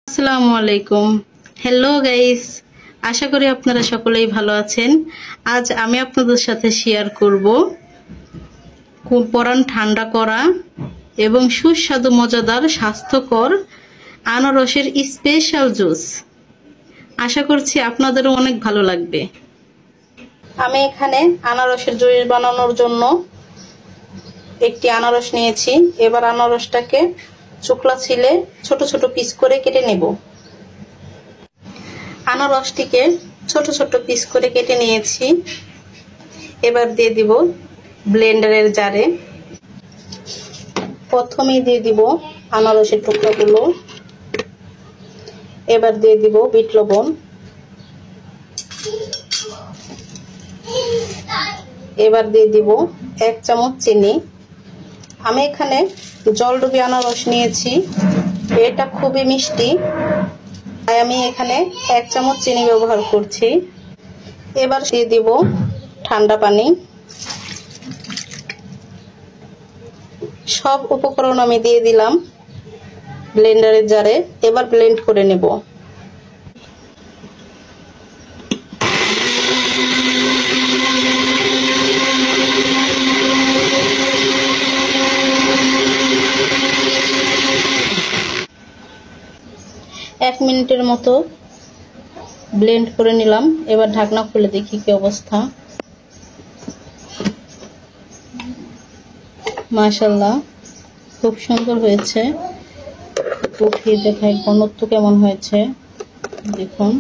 আসসালামু আলাইকুম। Hello guys, আশা করি আপনারা সকলেই ভালো আছেন। আজ আমি আপনাদের সাথে শেয়ার করব পরান ঠান্ডা করা এবং সুস্বাদু মজাদার স্বাস্থ্যকর আনারসের স্পেশাল জুস। আশা করছি আপনাদেরও অনেক ভালো লাগবে। আমি এখানে আনারসের জুস বানানোর জন্য একটি আনারস নিয়েছি। এবার আনারসটাকে চোকলা ছিলে ছোট ছোট পিস করে কেটে নেব। আনারসটিকে ছোট ছোট পিস করে কেটে নিয়েছি। এবার দিয়ে দিব ব্লেন্ডারের জারে। প্রথমেই দিয়ে দিব আনারসের টুকরাগুলো। এবার দিয়ে দিব বিট লবণ। এবার দিয়ে দিব 1 চামচ চিনি। আমি এখানে জলডুবি আনারস নিয়েছি, এটা খুবই মিষ্টি, তাই আমি এখানে 1 চামচ চিনি ব্যবহার করছি। এবার দিয়ে দিব ঠান্ডা পানি। সব উপকরণ আমি দিয়ে দিলাম ব্লেন্ডারের জারে। এবার ব্লেন্ড করে নেব। এক মিনিটের মতো ব্লেন্ড করে নিলাম। এবার ঢাকনা খুলে দেখি কি অবস্থা। মাশাআল্লাহ, খুব সুন্দর হয়েছে। উঠিয়ে দেখাই ঘনত্ব কেমন হয়েছে দেখুন।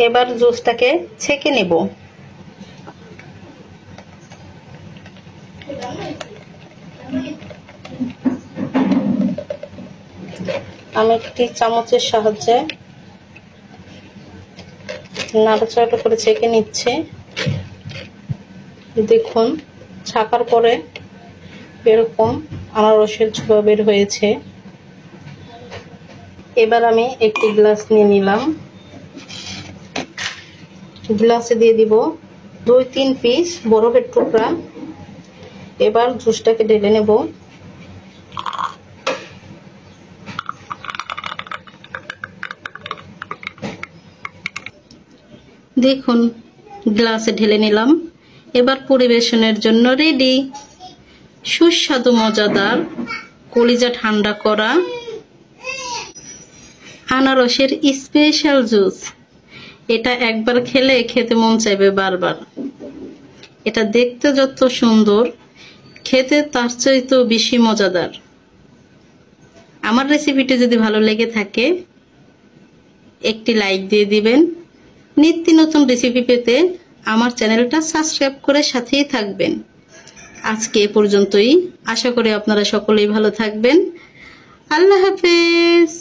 এবার জুসটাকে ছেঁকে নেব। আমি একটি চামচের সাহায্যে নাড়াচাড়া করে ছেঁকে নিচ্ছে। দেখুন, ছাকার পরে এরকম আনারসের ছোঁয়া বের হয়েছে। এবার আমি একটি গ্লাস নিয়ে নিলাম। গ্লাসে দিয়ে দিব 2-3 পিস বরফের টুকরা। এবার জুসটাকে ঢেলে নেব। দেখুন, গ্লাসে ঢেলে নিলাম। এবার পরিবেশনের জন্য রেডি সুস্বাদু মজাদার কলিজা ঠান্ডা করা আনারসের স্পেশাল জুস। এটা একবার খেলে খেতে মন চাইবে বারবার। এটা দেখতে যত সুন্দর, খেতে তার চাইতেও বেশি মজাদার। আমার রেসিপিটি যদি ভালো লেগে থাকে একটি লাইক দিয়ে দিবেন। নিত্য নতুন রেসিপি পেতে আমার চ্যানেলটা সাবস্ক্রাইব করে সাথেই থাকবেন। আজকে এ পর্যন্তই। আশা করি আপনারা সকলেই ভালো থাকবেন। আল্লাহ হাফেজ।